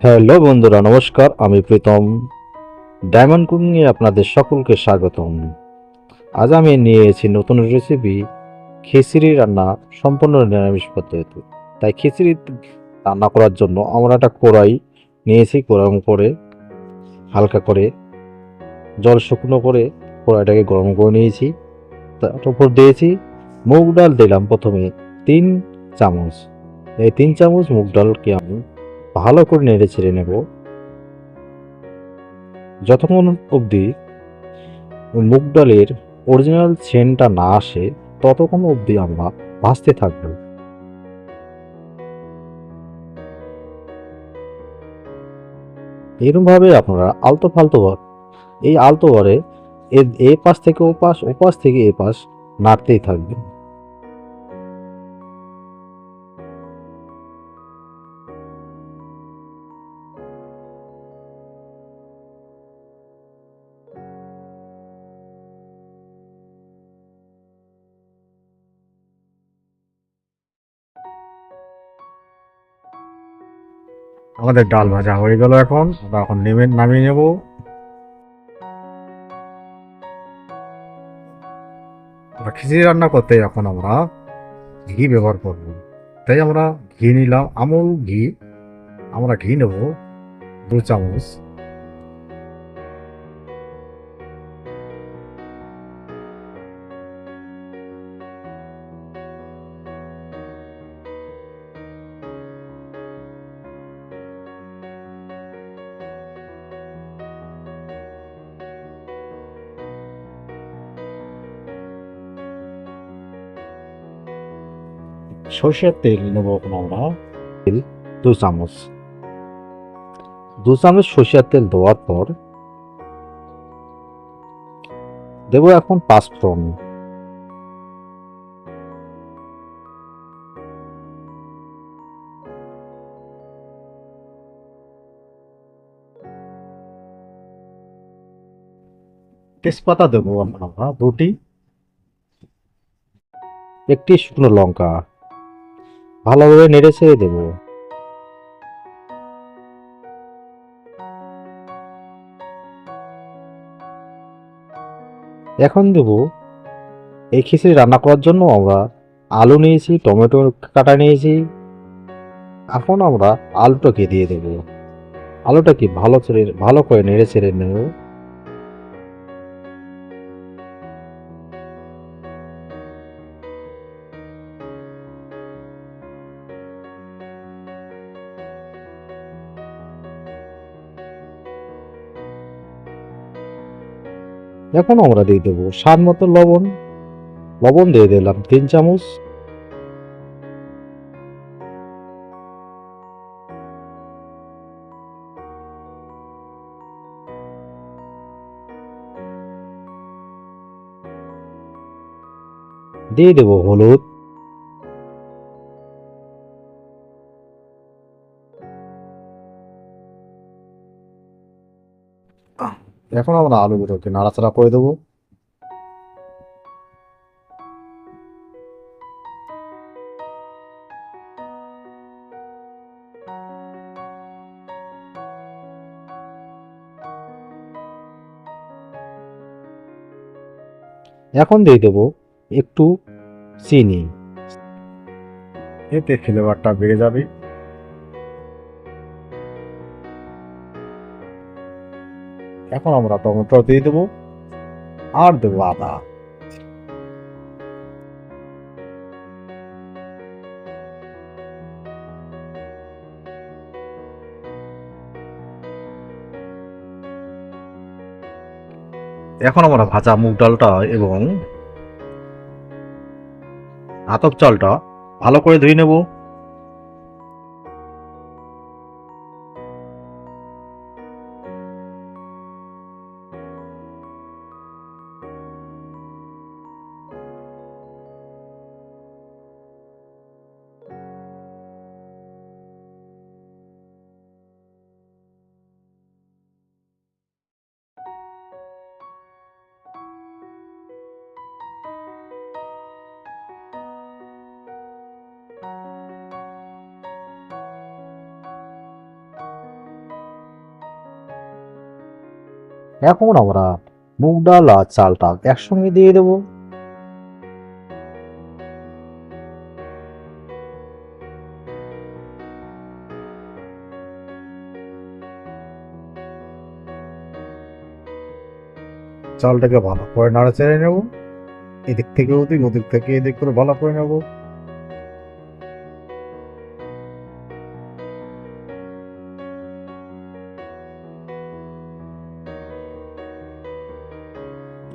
Hello বন্ধুরা, নমস্কার। আমি প্রীতম। ডায়মন্ড কুকিংয়ে আপনাদের সকলকে স্বাগতম। আজ আমি নিয়ে এসেছি নতুন রেসিপি, খিচুড়ি রান্না সম্পূর্ণ নিরামিষ পদ্ধতি। তাই খিচুড়ি রান্না করার জন্য আমরা একটা কড়াই নিয়েছি। গরম করে হালকা করে জল শুকনো করে কড়াইটাকে গরম করে নিয়েছি। তার উপর দিয়েছি মুগ ডাল, দিলাম প্রথমে 3 চামচ। এই 3 চামচ মুগ ডালকে আমি ভালো করে নেড়ে ছেড়ে নেব যতক্ষণ অবধি মুগ ডালের অরিজিনাল সেন্টটা না আসে, ততক্ষণ অবধি আমরা ভাজতে থাকবো। এরকম ভাবে আপনারা আলতো ফালতো এই আলতো করে এ পাশ থেকে ও পাশ, ও পাশ থেকে এ পাশ নাড়তেই থাকবেন। আমাদের ডাল ভাজা হয়ে গেল। এখন নামিয়ে নেব। খিচুড়ি রান্না করতে এখন আমরা ঘি ব্যবহার করব। তাই আমরা ঘি নিলাম, আমুল ঘি। আমরা ঘি নেব 2 চামচ। সর্ষের তেল নেব এখন আমরা, তেল 2 চামচ। 2 চামচ সর্ষের তেল দেওয়ার পর দেব এখন পাঁচফোড়ন। তেজপাতা দেবো এখন আমরা 2টি, একটি শুকনো লঙ্কা। ভালোভাবে নেড়ে ছেড়ে দেবো। এখন দেবো, এই খিচুড়ি রান্না করার জন্য আমরা আলু নিয়েছি, টমেটো কাটা নিয়েছি। এখন আমরা আলুটাকে দিয়ে দেবো। আলুটাকে ভালো করে নেড়ে ছেড়ে নেব। এখন আমরা দিয়ে দেবো স্বাদ মতো লবণ। লবণ দিয়ে দিলাম 3 চামচ। দিয়ে দেবো হলুদ। এখন আমরা আলুগুলোকে নাড়াচাড়া করে দেবো। এখন দিয়ে দেবো একটু চিনি। এতে ফ্লেভারটা বেড়ে যাবে। এখন আমরা টমেটো দিয়ে দেবো আর দেবো আদা। এখন আমরা ভাজা মুগ ডালটা এবং আতপ চালটা ভালো করে ধুয়ে নেব। এখন আমরা মুগ ডাল আর চালটা একসঙ্গে দিয়ে দেব। চালটাকে ভালো করে নাড়াচাড়ে নেব, এদিক থেকে ওদিক, ওদিক থেকে এদিক করে ভালো করে নেব।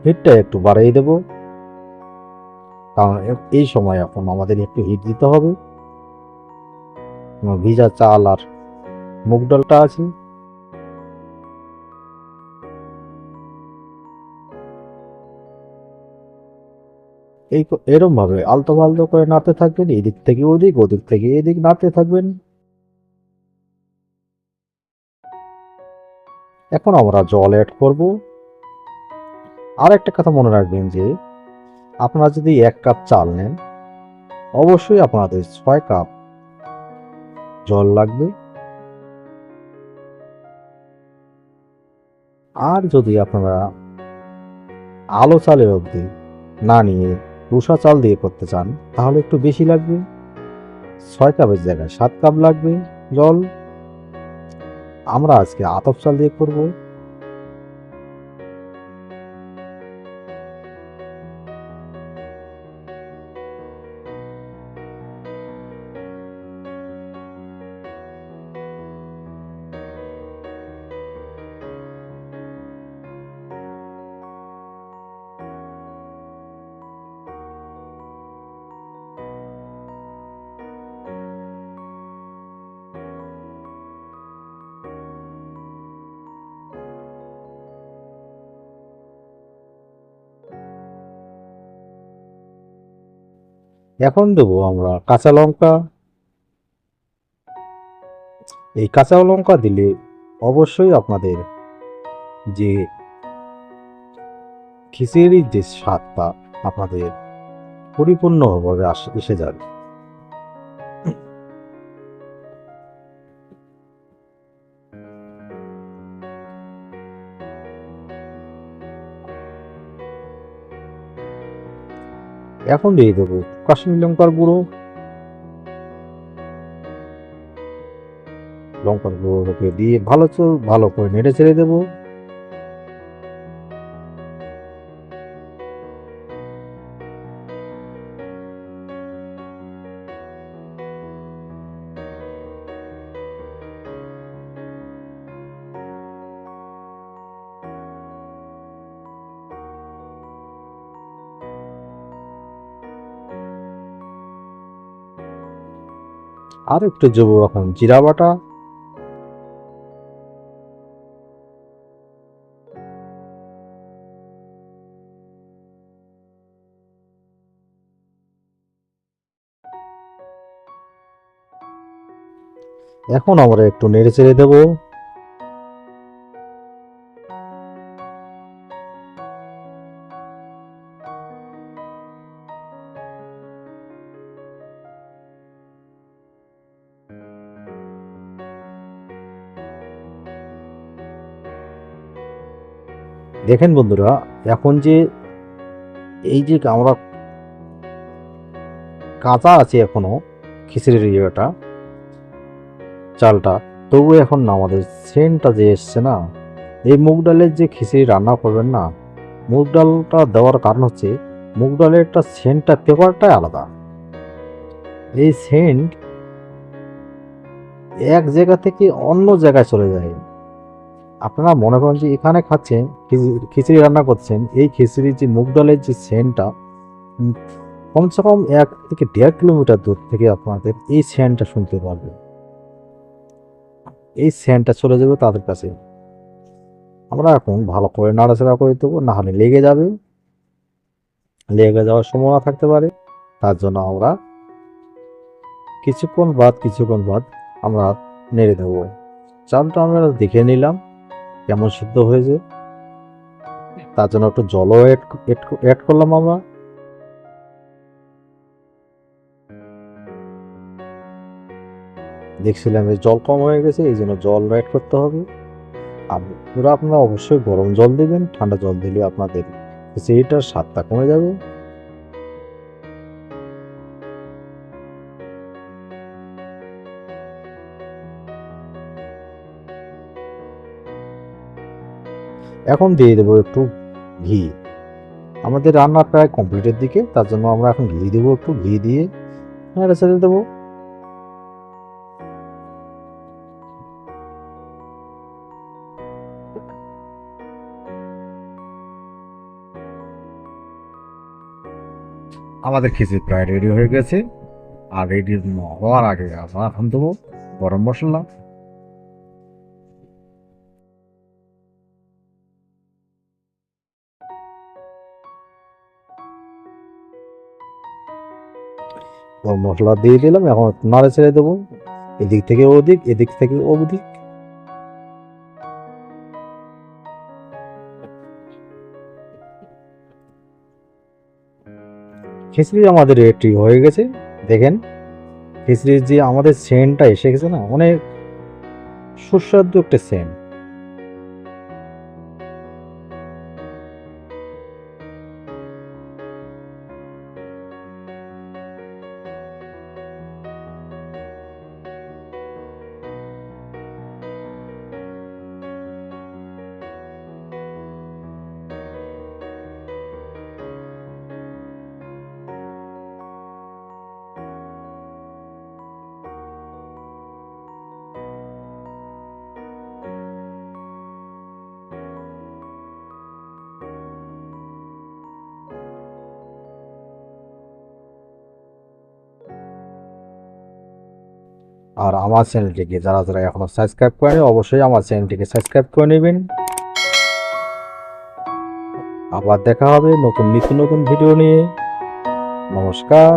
হিটটা একটু বাড়িয়ে দেব, কারণ এই সময় এখন আমাদের একটু হিট দিতে হবে। ভিজা চাল আর মুগ ডালটা আছে, এরম ভাবে আলতো ফালতো করে নাড়তে থাকবেন, এদিক থেকে ওদিক, ওদিক থেকে এদিক নাড়তে থাকবেন। এখন আমরা জল অ্যাড করব। আর একটা কথা মনে রাখবেন যে আপনারা যদি 1 কাপ চাল নেন, অবশ্যই আপনাদের 6 কাপ জল লাগবে। আর যদি আপনারা আলো চালের অবধি না নিয়ে পুষা চাল দিয়ে করতে চান, তাহলে একটু বেশি লাগবে, 6 কাপের জায়গায় 7 কাপ লাগবে জল। আমরা আজকে আতপ চাল দিয়ে করব। এখন দেবো আমরা কাঁচা লঙ্কা। এই কাঁচা লঙ্কা দিলে অবশ্যই আপনাদের যে খিচুড়ির যে স্বাদটা আপনাদের পরিপূর্ণভাবে এসে যাবে। এখন দিয়ে দেবো কাশ্মীরি লঙ্কার গুঁড়ো। লঙ্কার গুঁড়োকে দিয়ে ভালো করে নেড়ে চেড়ে দেবো। আর একটু দেবো এখন জিরা বাটা। এখন আমরা একটু নেড়ে চেড়ে দেবো। দেখেন বন্ধুরা, এখন যে এই যে আমরা কাঁচা আছে এখনো খিচুড়ির ইয়েটা, চালটা, তবু এখন না আমাদের সেন্টটা যে এসছে না, এই মুগ ডালের যে খিচুড়ি রান্না করবেন না, মুগ ডালটা দেওয়ার কারণ হচ্ছে মুগ ডালের একটা সেন্টটা পেপারটাই আলাদা। এই সেন্ট এক জায়গা থেকে অন্য জায়গায় চলে যায়। আপনারা মনে করেন যে এখানে খাচ্ছেন, খিচুড়ি রান্না করছেন, এই খিচুড়ির যে মুগ ডালের যে সেন্টটা কমসে কম 1 থেকে 1.5 কিলোমিটার দূর থেকে আপনাদের এই সেন্টটা শুনতে পারবে। এই সেন্টটা চলে যাবে তাদের কাছে। আমরা এখন ভালো করে নাড়াচাড়া করে দেবো, না হলে লেগে যাবে, লেগে যাওয়ার সম্ভাবনা থাকতে পারে। তার জন্য আমরা কিছুক্ষণ বাদ আমরা নেড়ে দেবো। চালটা আমরা দেখে নিলাম কেমন সিদ্ধ হয়েছে, তার জন্য একটু জলও অ্যাড করলাম আমরা। দেখছিলাম যে জল কম হয়ে গেছে, এই জন্য জল অ্যাড করতে হবে। আপনারা অবশ্যই গরম জল দিবেন, ঠান্ডা জল দিলে আপনাদের খিচুড়িটার স্বাদটা কমে যাবে। এখন দিয়ে দেবো একটু ঘি। আমাদের রান্না প্রায় কমপ্লিটের দিকে, তার জন্য আমরা এখন ঘি দেবো, একটু ঘি দিয়ে নেড়ে ছেড়ে দেবো। আমাদের খিচুড়ি প্রায় রেডি হয়ে গেছে। আর রেডি হওয়ার আগে আমরা এখন দেবো গরম মশলা। গরম মশলা দিয়ে দিলাম, এখন একটু নাড়ে ছেড়ে দেবো, এদিক থেকে ওদিক, এদিক থেকে ওদিক। খিচুড়ি আমাদের রেডি হয়ে গেছে। দেখেন খিচুড়ির যে আমাদের সেন্টটা এসে গেছে না, অনেক সুস্বাদু একটা সেন্ট। আর আমার চ্যানেলটিকে যারা যারা এখনো সাবস্ক্রাইব করেনি, অবশ্যই আমার চ্যানেলটিকে সাবস্ক্রাইব করে নেবেন। আবার দেখা হবে নতুন নিত্য নতুন ভিডিও নিয়ে। নমস্কার।